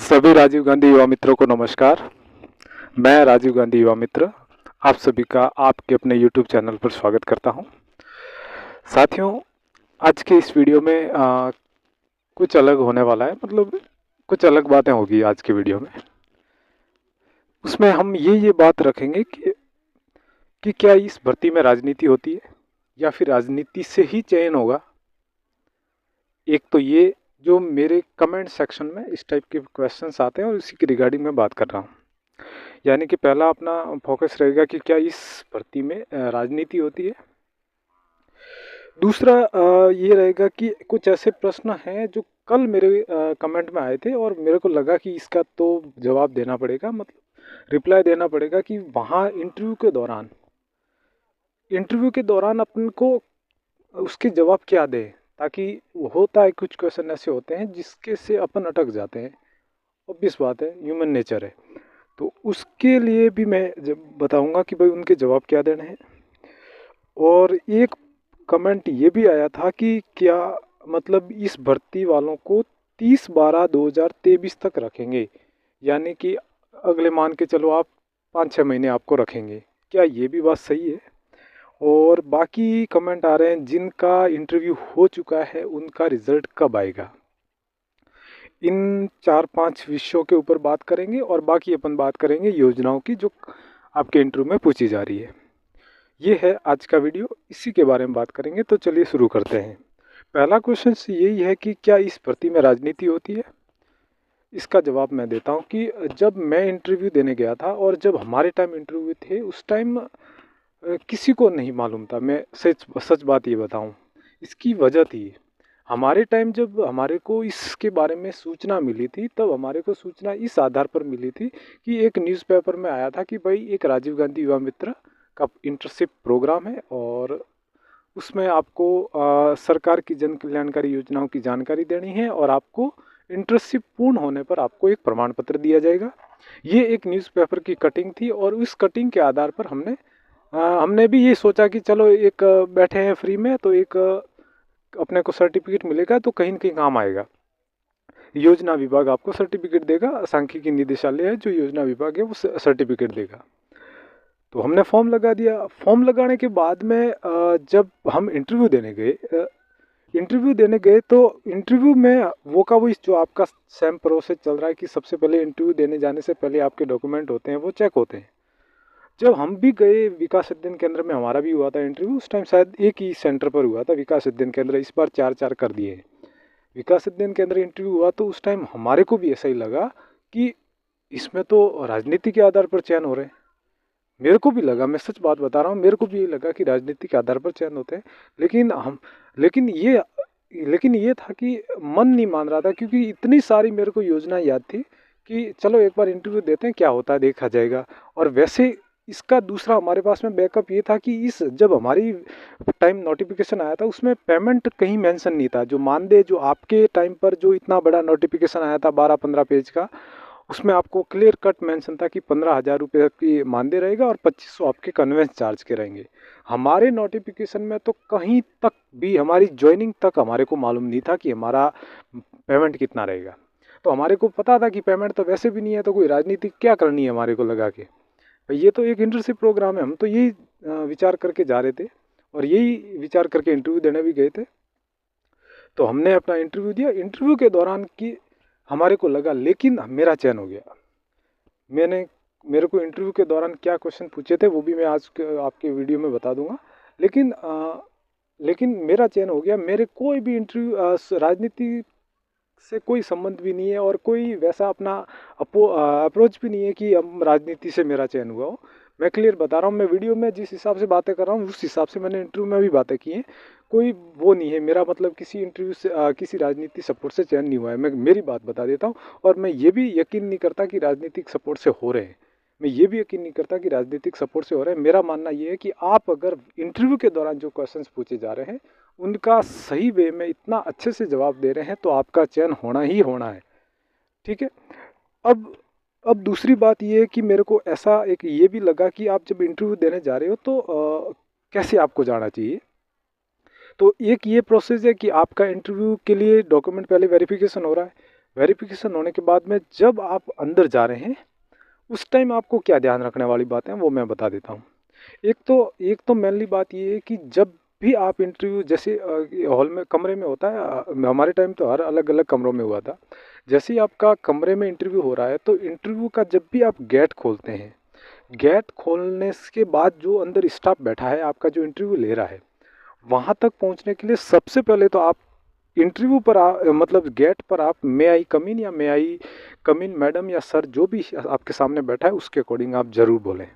सभी राजीव गांधी युवा मित्रों को नमस्कार। मैं राजीव गांधी युवा मित्र आप सभी का आपके अपने YouTube चैनल पर स्वागत करता हूं। साथियों, आज के इस वीडियो में कुछ अलग होने वाला है, मतलब कुछ अलग बातें होगी आज के वीडियो में। उसमें हम ये बात रखेंगे कि क्या इस भर्ती में राजनीति होती है या फिर राजनीति से ही चयन होगा। एक तो ये जो मेरे कमेंट सेक्शन में इस टाइप के क्वेश्चंस आते हैं और इसी के रिगार्डिंग मैं बात कर रहा हूँ। यानी कि पहला अपना फोकस रहेगा कि क्या इस भर्ती में राजनीति होती है। दूसरा ये रहेगा कि कुछ ऐसे प्रश्न हैं जो कल मेरे कमेंट में आए थे और मेरे को लगा कि इसका तो जवाब देना पड़ेगा, मतलब रिप्लाई देना पड़ेगा कि वहाँ इंटरव्यू के दौरान अपन को उसके जवाब क्या दें, ताकि होता है कुछ क्वेश्चन ऐसे होते हैं जिसके से अपन अटक जाते हैं। ऑब्वियस बात है, ह्यूमन नेचर है। तो उसके लिए भी मैं जब बताऊंगा कि भाई उनके जवाब क्या देने हैं। और एक कमेंट ये भी आया था कि क्या मतलब इस भर्ती वालों को 30/12/2023 तक रखेंगे, यानी कि अगले मान के चलो आप 5-6 महीने आपको रखेंगे। क्या ये भी बात सही है? और बाकी कमेंट आ रहे हैं जिनका इंटरव्यू हो चुका है उनका रिजल्ट कब आएगा। इन 4-5 विषयों के ऊपर बात करेंगे और बाकी अपन बात करेंगे योजनाओं की जो आपके इंटरव्यू में पूछी जा रही है। ये है आज का वीडियो, इसी के बारे में बात करेंगे। तो चलिए शुरू करते हैं। पहला क्वेश्चन यही है कि क्या इस भर्ती में राजनीति होती है। इसका जवाब मैं देता हूँ कि जब मैं इंटरव्यू देने गया था और जब हमारे टाइम इंटरव्यू थे उस टाइम किसी को नहीं मालूम था। मैं सच बात ये बताऊँ, इसकी वजह थी हमारे टाइम जब हमारे को इसके बारे में सूचना मिली थी, तब हमारे को सूचना इस आधार पर मिली थी कि एक न्यूज़पेपर में आया था कि भाई एक राजीव गांधी युवा मित्र का इंटर्नशिप प्रोग्राम है और उसमें आपको सरकार की जन कल्याणकारी योजनाओं की जानकारी देनी है और आपको इंटर्नशिप पूर्ण होने पर आपको एक प्रमाण पत्र दिया जाएगा। ये एक न्यूज़पेपर की कटिंग थी और उस कटिंग के आधार पर हमने भी ये सोचा कि चलो एक बैठे हैं फ्री में, तो एक अपने को सर्टिफिकेट मिलेगा तो कहीं न कहीं काम आएगा। योजना विभाग आपको सर्टिफिकेट देगा, सांख्यिकी निदेशालय है जो योजना विभाग है वो सर्टिफिकेट देगा। तो हमने फॉर्म लगा दिया। फॉर्म लगाने के बाद में जब हम इंटरव्यू देने गए तो इंटरव्यू में वो जो आपका सेम प्रोसेस चल रहा है कि सबसे पहले इंटरव्यू देने जाने से पहले आपके डॉक्यूमेंट होते हैं वो चेक होते हैं। जब हम भी गए विकास अध्ययन केंद्र में, हमारा भी हुआ था इंटरव्यू। उस टाइम शायद एक ही सेंटर पर हुआ था विकास अध्ययन केंद्र, इस बार 4-4 कर दिए हैं। विकास अध्ययन केंद्र इंटरव्यू हुआ तो उस टाइम हमारे को भी ऐसा ही लगा कि इसमें तो राजनीति के आधार पर चयन हो रहे हैं। मेरे को भी लगा, मैं सच बात बता रहा हूँ, मेरे को भी ये लगा कि राजनीति के आधार पर चयन होते हैं। लेकिन ये था कि मन नहीं मान रहा था, क्योंकि इतनी सारी मेरे को योजना याद थी कि चलो एक बार इंटरव्यू देते हैं, क्या होता है देखा जाएगा। और वैसे इसका दूसरा हमारे पास में बैकअप ये था कि इस जब हमारी टाइम नोटिफिकेशन आया था उसमें पेमेंट कहीं मेंशन नहीं था। जो मानदेय जो आपके टाइम पर जो इतना बड़ा नोटिफिकेशन आया था 12-15 पेज का, उसमें आपको क्लियर कट मेंशन था कि 15,000 रुपये की मानदेय रहेगा और 2500 आपके कन्वेंस चार्ज के रहेंगे। हमारे नोटिफिकेशन में तो कहीं तक भी हमारी ज्वाइनिंग तक हमारे को मालूम नहीं था कि हमारा पेमेंट कितना रहेगा। तो हमारे को पता था कि पेमेंट तो वैसे भी नहीं है, तो कोई राजनीति क्या करनी है हमारे को लगा के। भाई ये तो एक इंटर्नशिप प्रोग्राम है, हम तो यही विचार करके जा रहे थे और यही विचार करके इंटरव्यू देने भी गए थे। तो हमने अपना इंटरव्यू दिया। इंटरव्यू के दौरान कि हमारे को लगा, लेकिन मेरा चयन हो गया। मेरे को इंटरव्यू के दौरान क्या क्वेश्चन पूछे थे वो भी मैं आज आपके वीडियो में बता दूंगा। लेकिन मेरा चयन हो गया। मेरे कोई भी इंटरव्यू राजनीति से कोई संबंध भी नहीं है और कोई वैसा अपना अप्रोच भी नहीं है कि हम राजनीति से मेरा चयन हुआ हो। मैं क्लियर बता रहा हूँ, मैं वीडियो में जिस हिसाब से बातें कर रहा हूँ उस हिसाब से मैंने इंटरव्यू में भी बातें की हैं। कोई वो नहीं है मेरा, मतलब किसी इंटरव्यू से किसी राजनीतिक सपोर्ट से चयन नहीं हुआ है। मैं मेरी बात बता देता हूँ। और मैं ये भी यकीन नहीं करता कि राजनीतिक सपोर्ट से हो रहे हैं। मैं ये भी यकीन नहीं करता कि राजनीतिक सपोर्ट से हो रहे हैं। मेरा मानना ये है कि आप अगर इंटरव्यू के दौरान जो क्वेश्चंस पूछे जा रहे हैं उनका सही वे में इतना अच्छे से जवाब दे रहे हैं तो आपका चयन होना ही होना है। ठीक है। अब अब दूसरी बात ये है कि मेरे को ऐसा एक ये भी लगा कि आप जब इंटरव्यू देने जा रहे हो तो कैसे आपको जाना चाहिए। तो एक ये प्रोसेस है कि आपका इंटरव्यू के लिए डॉक्यूमेंट पहले वेरिफिकेशन हो रहा है। वेरिफिकेशन होने के बाद में जब आप अंदर जा रहे हैं उस टाइम आपको क्या ध्यान रखने वाली बातें हैं वो मैं बता देता हूँ। एक तो मेनली बात ये है कि जब भी आप इंटरव्यू जैसे हॉल में कमरे में होता है, हमारे टाइम तो हर अलग अलग कमरों में हुआ था। जैसे ही आपका कमरे में इंटरव्यू हो रहा है तो इंटरव्यू का जब भी आप गेट खोलते हैं, गेट खोलने के बाद जो अंदर स्टाफ बैठा है आपका जो इंटरव्यू ले रहा है, वहाँ तक पहुँचने के लिए सबसे पहले तो आप इंटरव्यू पर मतलब गेट पर आप मे आई कम इन या मे आई कम इन मैडम या सर जो भी आपके सामने बैठा है उसके अकॉर्डिंग आप ज़रूर बोलें।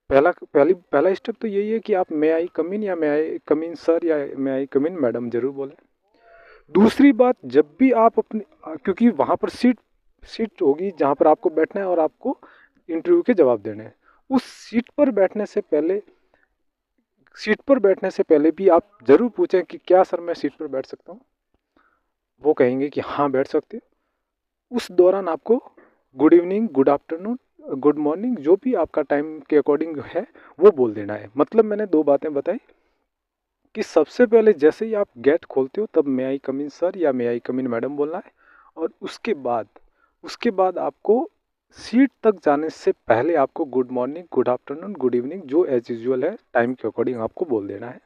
पहला स्टेप तो यही है कि आप मे आई कम इन या मे आई कम इन सर या मे आई कम इन मैडम ज़रूर बोलें। दूसरी बात, जब भी आप अपनी क्योंकि वहाँ पर सीट होगी जहाँ पर आपको बैठना है और आपको इंटरव्यू के जवाब देने हैं, उस सीट पर बैठने से पहले भी आप ज़रूर पूछें कि क्या सर मैं सीट पर बैठ सकता हूँ। वो कहेंगे कि हाँ बैठ सकते हो। उस दौरान आपको good evening, good afternoon, good morning जो भी आपका टाइम के अकॉर्डिंग है वो बोल देना है। मतलब मैंने दो बातें बताई कि सबसे पहले जैसे ही आप गेट खोलते हो तब मे आई कम इन सर या मे आई कम इन मैडम बोलना है, और उसके बाद आपको सीट तक जाने से पहले आपको good morning, good afternoon, good evening जो एज यूजुअल है टाइम के अकॉर्डिंग आपको बोल देना है।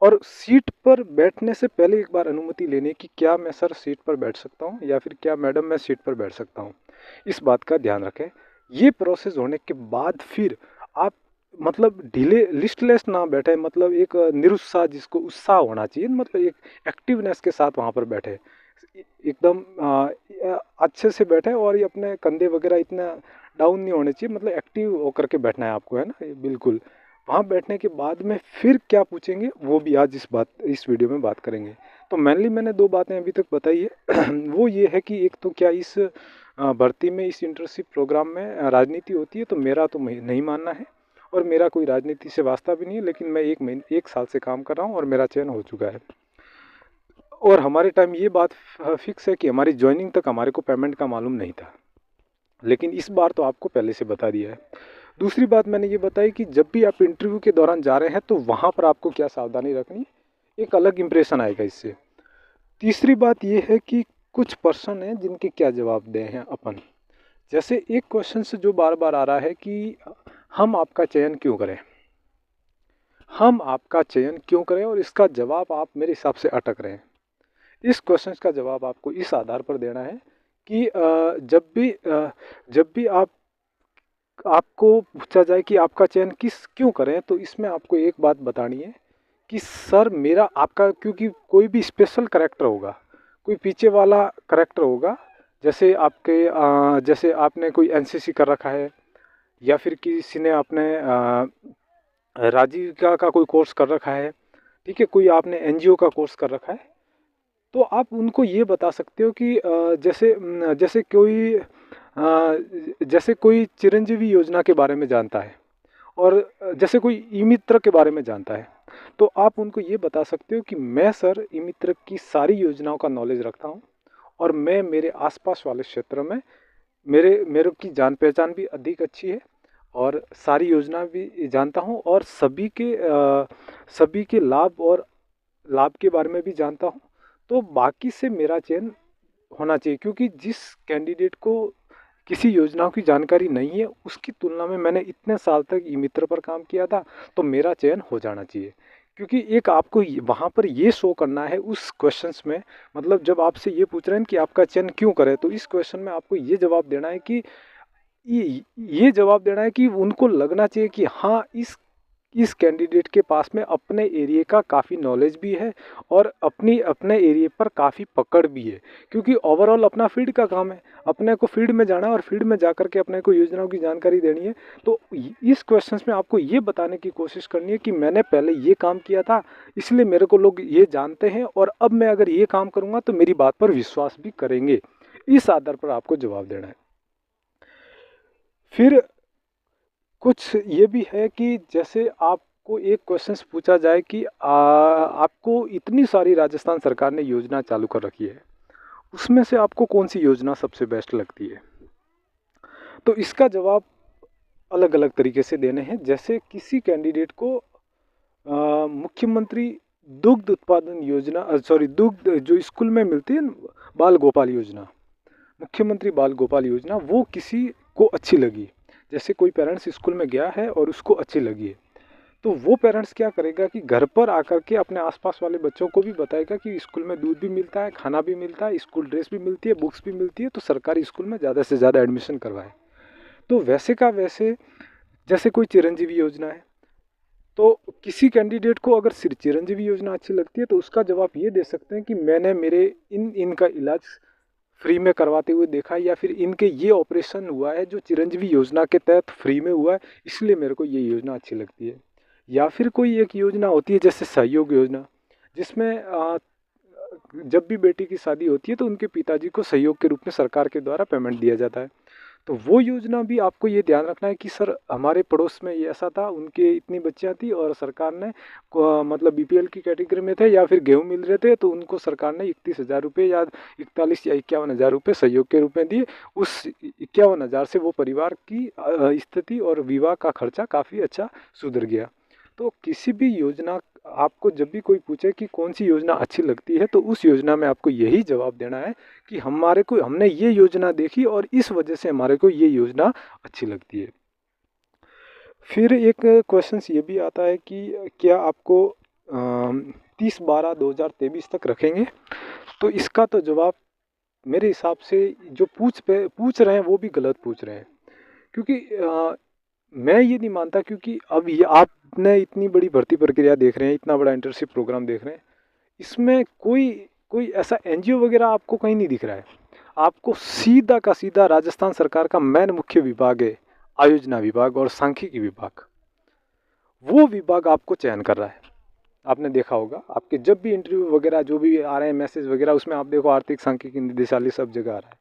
और सीट पर बैठने से पहले एक बार अनुमति लेने की, क्या मैं सर सीट पर बैठ सकता हूँ या फिर क्या मैडम मैं सीट पर बैठ सकता हूँ, इस बात का ध्यान रखें। ये प्रोसेस होने के बाद फिर आप मतलब ढीले लिस्टलेस ना बैठे, मतलब एक निरुत्साह जिसको उत्साह होना चाहिए, मतलब एक एक्टिवनेस के साथ वहाँ पर बैठे, एकदम अच्छे से बैठे और ये अपने कंधे वगैरह इतना डाउन नहीं होने चाहिए, मतलब एक्टिव होकर के बैठना है आपको, है ना, ये बिल्कुल। वहाँ बैठने के बाद में फिर क्या पूछेंगे वो भी आज इस वीडियो में बात करेंगे। तो मेनली मैंने दो बातें अभी तक बताई है वो ये है कि एक तो क्या इस भर्ती में, इस इंटर्नशिप प्रोग्राम में राजनीति होती है, तो मेरा तो नहीं मानना है और मेरा कोई राजनीति से वास्ता भी नहीं है, लेकिन मैं एक साल से काम कर रहा हूँ और मेरा चयन हो चुका है। और हमारे टाइम ये बात फिक्स है कि हमारी ज्वाइनिंग तक हमारे को पेमेंट का मालूम नहीं था, लेकिन इस बार तो आपको पहले से बता दिया है। दूसरी बात मैंने ये बताई कि जब भी आप इंटरव्यू के दौरान जा रहे हैं तो वहाँ पर आपको क्या सावधानी रखनी, एक अलग इंप्रेशन आएगा इससे। तीसरी बात ये है कि कुछ पर्सन हैं जिनके क्या जवाब दें हैं अपन। जैसे एक क्वेश्चन से जो बार बार आ रहा है कि हम आपका चयन क्यों करें, हम आपका चयन क्यों करें, और इसका जवाब आप मेरे हिसाब से अटक रहे हैं। इस क्वेश्चन का जवाब आपको इस आधार पर देना है कि जब भी आपको पूछा जाए कि आपका चयन क्यों करें, तो इसमें आपको एक बात बतानी है कि सर मेरा आपका, क्योंकि कोई भी स्पेशल करैक्टर होगा, कोई पीछे वाला करैक्टर होगा, जैसे जैसे आपने कोई एनसीसी कर रखा है या फिर किसी ने आपने राजीविका का कोई कोर्स कर रखा है, ठीक है, कोई आपने एनजीओ का कोर्स कर रखा है, तो आप उनको ये बता सकते हो कि जैसे कोई चिरंजीवी योजना के बारे में जानता है और जैसे कोई ई मित्र के बारे में जानता है, तो आप उनको ये बता सकते हो कि मैं सर ई मित्र की सारी योजनाओं का नॉलेज रखता हूँ और मैं मेरे आसपास वाले क्षेत्र में मेरे की जान पहचान भी अधिक अच्छी है और सारी योजना भी जानता हूँ और सभी के लाभ के बारे में भी जानता हूँ, तो बाकी से मेरा चयन होना चाहिए। क्योंकि जिस कैंडिडेट को किसी योजनाओं की जानकारी नहीं है उसकी तुलना में मैंने इतने साल तक ई मित्र पर काम किया था, तो मेरा चयन हो जाना चाहिए। क्योंकि एक आपको वहाँ पर ये शो करना है उस क्वेश्चंस में, मतलब जब आपसे ये पूछ रहे हैं कि आपका चयन क्यों करें, तो इस क्वेश्चन में आपको ये जवाब देना है कि ये जवाब देना है कि उनको लगना चाहिए कि हाँ इस कैंडिडेट के पास में अपने एरिया का काफ़ी नॉलेज भी है और अपने एरिया पर काफ़ी पकड़ भी है। क्योंकि ओवरऑल अपना फील्ड का काम है, अपने को फील्ड में जाना है और फील्ड में जा कर के अपने को योजनाओं की जानकारी देनी है। तो इस क्वेश्चंस में आपको ये बताने की कोशिश करनी है कि मैंने पहले ये काम किया था, इसलिए मेरे को लोग ये जानते हैं और अब मैं अगर ये काम करूँगा तो मेरी बात पर विश्वास भी करेंगे। इस आधार पर आपको जवाब देना है। फिर कुछ ये भी है कि जैसे आपको एक क्वेश्चन पूछा जाए कि आपको इतनी सारी राजस्थान सरकार ने योजना चालू कर रखी है, उसमें से आपको कौन सी योजना सबसे बेस्ट लगती है, तो इसका जवाब अलग अलग तरीके से देने हैं। जैसे किसी कैंडिडेट को मुख्यमंत्री दुग्ध उत्पादन योजना, दुग्ध जो स्कूल में मिलती है बाल गोपाल योजना, मुख्यमंत्री बाल गोपाल योजना वो किसी को अच्छी लगी, जैसे कोई पेरेंट्स स्कूल में गया है और उसको अच्छी लगी है, तो वो पेरेंट्स क्या करेगा कि घर पर आकर के अपने आसपास वाले बच्चों को भी बताएगा कि स्कूल में दूध भी मिलता है, खाना भी मिलता है, स्कूल ड्रेस भी मिलती है, बुक्स भी मिलती है, तो सरकारी स्कूल में ज़्यादा से ज़्यादा एडमिशन करवाए। तो वैसे का वैसे जैसे कोई चिरंजीवी योजना है, तो किसी कैंडिडेट को अगर सिर्फ चिरंजीवी योजना अच्छी लगती है तो उसका जवाब ये दे सकते हैं कि मैंने मेरे इनका इलाज फ्री में करवाते हुए देखा है, या फिर इनके ये ऑपरेशन हुआ है जो चिरंजीवी योजना के तहत फ्री में हुआ है, इसलिए मेरे को ये योजना अच्छी लगती है। या फिर कोई एक योजना होती है जैसे सहयोग योजना, जिसमें जब भी बेटी की शादी होती है तो उनके पिताजी को सहयोग के रूप में सरकार के द्वारा पेमेंट दिया जाता है। तो वो योजना भी आपको ये ध्यान रखना है कि सर हमारे पड़ोस में ये ऐसा था, उनके इतनी बच्चियाँ थी और सरकार ने मतलब बीपीएल की कैटेगरी में थे या फिर गेहूँ मिल रहे थे, तो उनको सरकार ने 31,000 रुपये या 41 या 51,000 रुपये सहयोग के रूप में दिए। उस 51,000 से वो परिवार की स्थिति और विवाह का खर्चा काफ़ी अच्छा सुधर गया। तो किसी भी योजना, आपको जब भी कोई पूछे कि कौन सी योजना अच्छी लगती है, तो उस योजना में आपको यही जवाब देना है कि हमने ये योजना देखी और इस वजह से हमारे को ये योजना अच्छी लगती है। फिर एक क्वेश्चन ये भी आता है कि क्या आपको 30/12/2023 तक रखेंगे? तो इसका तो जवाब मेरे हिसाब से जो पूछ रहे हैं वो भी गलत पूछ रहे हैं, क्योंकि मैं ये नहीं मानता, क्योंकि अब ये आपने इतनी बड़ी भर्ती प्रक्रिया देख रहे हैं, इतना बड़ा इंटर्नशिप प्रोग्राम देख रहे हैं, इसमें कोई ऐसा एनजीओ वगैरह आपको कहीं नहीं दिख रहा है। आपको सीधा का सीधा राजस्थान सरकार का मेन मुख्य विभाग है आयोजना विभाग और सांख्यिकी विभाग, वो विभाग आपको चयन कर रहा है। आपने देखा होगा आपके जब भी इंटरव्यू वगैरह जो भी आ रहे हैं मैसेज वगैरह, उसमें आप देखो आर्थिक सांख्यिकी निदेशालय सब जगह आ रहा है।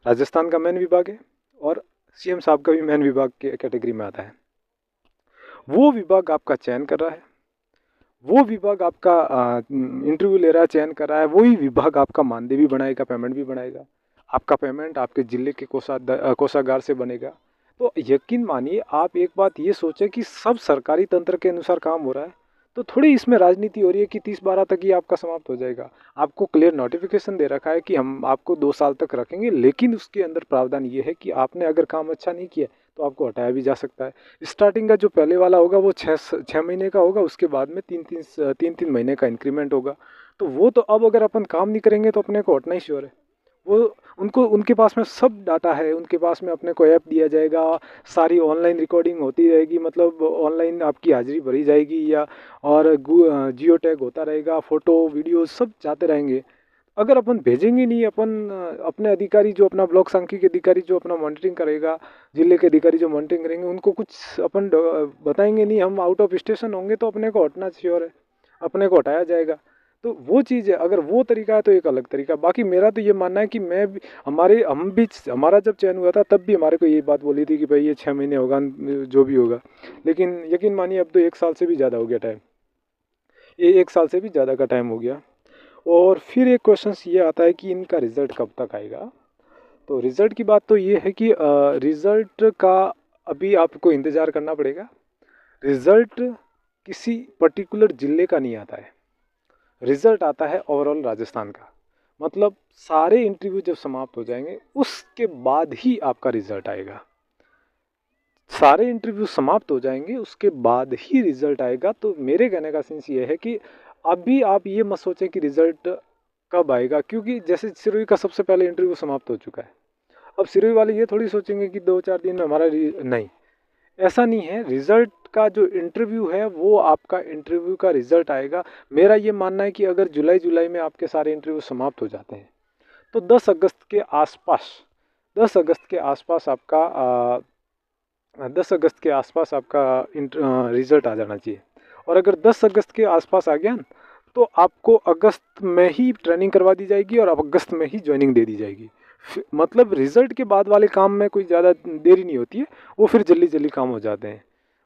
राजस्थान का मेन विभाग है और सीएम साहब का भी मेन विभाग के कैटेगरी में आता है। वो विभाग आपका चयन कर रहा है, वो विभाग आपका इंटरव्यू ले रहा है, चयन कर रहा है, वही विभाग आपका मानदेय भी बढ़ाएगा, पेमेंट भी बढ़ाएगा। आपका पेमेंट आपके जिले के कोषागार से बनेगा। तो यकीन मानिए, आप एक बात ये सोचें कि सब सरकारी तंत्र के अनुसार काम हो रहा है, तो थोड़ी इसमें राजनीति हो रही है कि 30/12 तक ही आपका समाप्त हो जाएगा। आपको क्लियर नोटिफिकेशन दे रखा है कि हम आपको 2 साल तक रखेंगे, लेकिन उसके अंदर प्रावधान ये है कि आपने अगर काम अच्छा नहीं किया तो आपको हटाया भी जा सकता है। स्टार्टिंग का जो पहले वाला होगा वो 6 महीने का होगा, उसके बाद में 3 महीने का इंक्रीमेंट होगा। तो वो तो अब अगर अपन काम नहीं करेंगे तो अपने को हटना ही श्योर है। वो उनके पास में सब डाटा है, उनके पास में अपने को ऐप दिया जाएगा, सारी ऑनलाइन रिकॉर्डिंग होती रहेगी, मतलब ऑनलाइन आपकी हाजिरी भरी जाएगी या और जियो टैग होता रहेगा, फ़ोटो वीडियो सब जाते रहेंगे। अगर अपन भेजेंगे नहीं, अपन अपने अधिकारी जो अपना ब्लॉक सांख्यिकी अधिकारी जो अपना मॉनिटरिंग करेगा, जिले के अधिकारी जो मॉनिटरिंग करेंगे, उनको कुछ अपन बताएंगे नहीं, हम आउट ऑफ स्टेशन होंगे तो अपने को हटना श्योर है, अपने को हटाया जाएगा। तो वो चीज़ है, अगर वो तरीका है तो एक अलग तरीका। बाकी मेरा तो ये मानना है कि हमारा जब चयन हुआ था तब भी हमारे को ये बात बोली थी कि भाई ये 6 महीने होगा जो भी होगा, लेकिन यकीन मानिए अब तो 1 साल से भी ज़्यादा हो गया टाइम, ये 1 साल से भी ज़्यादा का टाइम हो गया। और फिर एक क्वेश्चन ये आता है कि इनका रिज़ल्ट कब तक आएगा। तो रिज़ल्ट की बात तो ये है कि रिज़ल्ट का अभी आपको इंतज़ार करना पड़ेगा। रिज़ल्ट किसी पर्टिकुलर ज़िले का नहीं आता है, रिज़ल्ट आता है ओवरऑल राजस्थान का। मतलब सारे इंटरव्यू जब समाप्त हो जाएंगे उसके बाद ही आपका रिज़ल्ट आएगा, सारे इंटरव्यू समाप्त हो जाएंगे उसके बाद ही रिज़ल्ट आएगा। तो मेरे कहने का सेंस ये है कि अभी आप ये मत सोचें कि रिज़ल्ट कब आएगा, क्योंकि जैसे सिरोही का सबसे पहले इंटरव्यू समाप्त हो चुका है। अब सिरोही वाले ये थोड़ी सोचेंगे कि 2-4 दिन में हमारा नहीं, ऐसा नहीं है। रिज़ल्ट का जो इंटरव्यू है वो आपका इंटरव्यू का रिज़ल्ट आएगा। मेरा ये मानना है कि अगर जुलाई में आपके सारे इंटरव्यू समाप्त हो जाते हैं तो 10 अगस्त के आसपास 10 अगस्त के आसपास आपका 10 अगस्त के आसपास आपका रिज़ल्ट आ जाना चाहिए। और अगर 10 अगस्त के आसपास आ गया तो आपको अगस्त में ही ट्रेनिंग करवा दी जाएगी और अगस्त में ही ज्वाइनिंग दे दी जाएगी। मतलब रिज़ल्ट के बाद वाले काम में कोई ज़्यादा देरी नहीं होती है, वो फिर जल्दी जल्दी काम हो जाते हैं।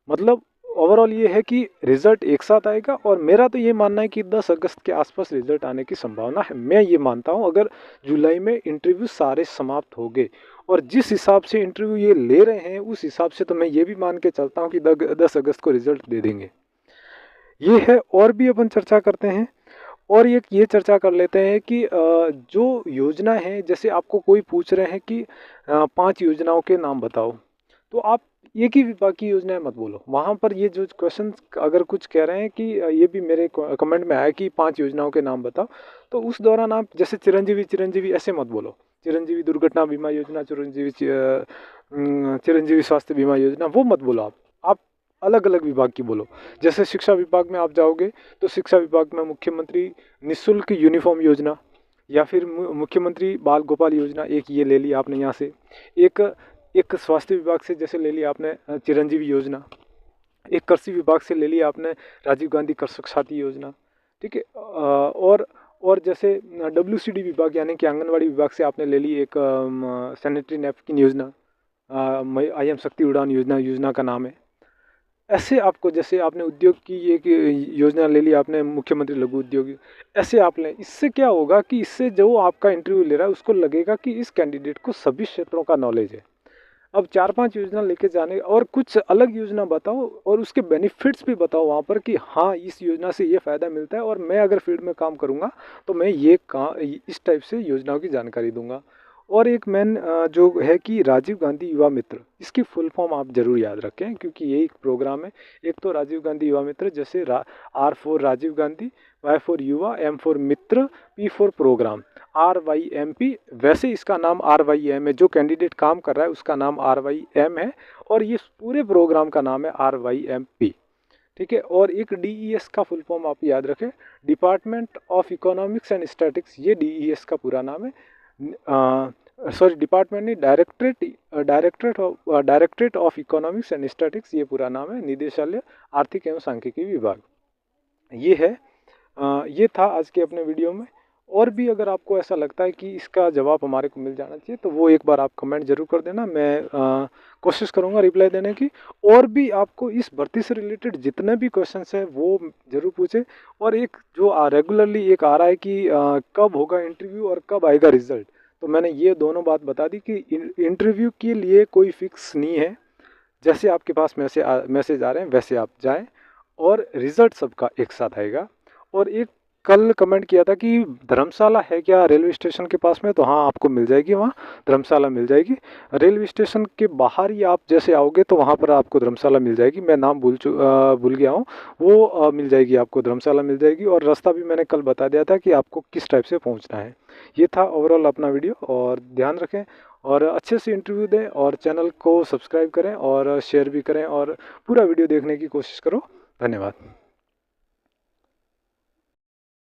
मतलब ओवरऑल ये है कि रिज़ल्ट एक साथ आएगा और मेरा तो ये मानना है कि 10 अगस्त के आसपास रिज़ल्ट आने की संभावना है। मैं ये मानता हूँ अगर जुलाई में इंटरव्यू सारे समाप्त हो गए और जिस हिसाब से इंटरव्यू ये ले रहे हैं उस हिसाब से तो मैं ये भी मान के चलता हूँ कि 10 अगस्त को रिज़ल्ट दे देंगे। ये है, और भी अपन चर्चा करते हैं। और एक ये चर्चा कर लेते हैं कि जो योजना है, जैसे आपको कोई पूछ रहे हैं कि 5 योजनाओं के नाम बताओ, तो आप एक ही विभाग की योजनाएं मत बोलो। वहाँ पर ये जो क्वेश्चन अगर कुछ कह रहे हैं कि ये भी मेरे कमेंट में आया कि 5 योजनाओं के नाम बताओ, तो उस दौरान आप जैसे चिरंजीवी चिरंजीवी ऐसे मत बोलो। चिरंजीवी दुर्घटना बीमा योजना, चिरंजीवी स्वास्थ्य बीमा योजना, वो मत बोलो आप अलग अलग विभाग की बोलो। जैसे शिक्षा विभाग में आप जाओगे तो शिक्षा विभाग में मुख्यमंत्री निःशुल्क यूनिफॉर्म योजना, या फिर मुख्यमंत्री बाल गोपाल योजना, एक ये ले ली आपने यहाँ से। एक एक स्वास्थ्य विभाग से जैसे ले लिया आपने चिरंजीवी योजना। एक कृषि विभाग से ले लिया आपने राजीव गांधी कृषक साथी योजना, ठीक है। और जैसे WCD विभाग यानी कि आंगनवाड़ी विभाग से आपने ले ली एक सैनिटरी नैपकिन योजना, IM शक्ति उड़ान योजना का नाम है। ऐसे आपको, जैसे आपने उद्योग की एक योजना ले ली आपने मुख्यमंत्री लघु उद्योग, ऐसे आप लें। इससे क्या होगा कि इससे जो आपका इंटरव्यू ले रहा है उसको लगेगा कि इस कैंडिडेट को सभी क्षेत्रों का नॉलेज है। अब 4-5 योजना लेके जाने और कुछ अलग योजना बताओ और उसके बेनिफिट्स भी बताओ वहाँ पर कि हाँ इस योजना से ये फ़ायदा मिलता है और मैं अगर फील्ड में काम करूँगा तो मैं ये काम इस टाइप से योजनाओं की जानकारी दूंगा। और एक मेन जो है कि राजीव गांधी युवा मित्र, इसकी फुल फॉर्म आप जरूर याद रखें क्योंकि ये एक प्रोग्राम है। एक तो राजीव गांधी युवा मित्र, जैसे R for Rajiv Gandhi, Y for Yuva, M for Mitra, P for program, RYMP। वैसे इसका नाम RYM है, जो कैंडिडेट काम कर रहा है उसका नाम RYM है और ये पूरे प्रोग्राम का नाम है RYMP, ठीक है। और एक DES का फुल फॉर्म आप याद रखें, department of economics and statics, ये DES का पूरा नाम है। सॉरी, डिपार्टमेंट नहीं, directorate of economics and statics, ये पूरा नाम है। निदेशालय आर्थिक एवं सांख्यिकी विभाग, ये है। ये था आज के अपने वीडियो में। और भी अगर आपको ऐसा लगता है कि इसका जवाब हमारे को मिल जाना चाहिए तो वो एक बार आप कमेंट जरूर कर देना, मैं कोशिश करूँगा रिप्लाई देने की। और भी आपको इस भर्ती से रिलेटेड जितने भी क्वेश्चंस हैं वो जरूर पूछें। और एक जो रेगुलरली एक आ रहा है कि कब होगा इंटरव्यू और कब आएगा रिजल्ट, तो मैंने ये दोनों बात बता दी कि इंटरव्यू के लिए कोई फिक्स नहीं है। जैसे आपके पास मैसेज आ रहे हैं वैसे आप जाएं और रिजल्ट सबका एक साथ आएगा। और एक कल कमेंट किया था कि धर्मशाला है क्या रेलवे स्टेशन के पास में, तो हाँ आपको मिल जाएगी, वहाँ धर्मशाला मिल जाएगी। रेलवे स्टेशन के बाहर ही आप जैसे आओगे तो वहाँ पर आपको धर्मशाला मिल जाएगी। मैं नाम भूल गया हूँ, वो मिल जाएगी आपको, धर्मशाला मिल जाएगी। और रास्ता भी मैंने कल बता दिया था कि आपको किस टाइप से पहुँचना है। ये था ओवरऑल अपना वीडियो, और ध्यान रखें और अच्छे से इंटरव्यू दें और चैनल को सब्सक्राइब करें और शेयर भी करें और पूरा वीडियो देखने की कोशिश करो। धन्यवाद।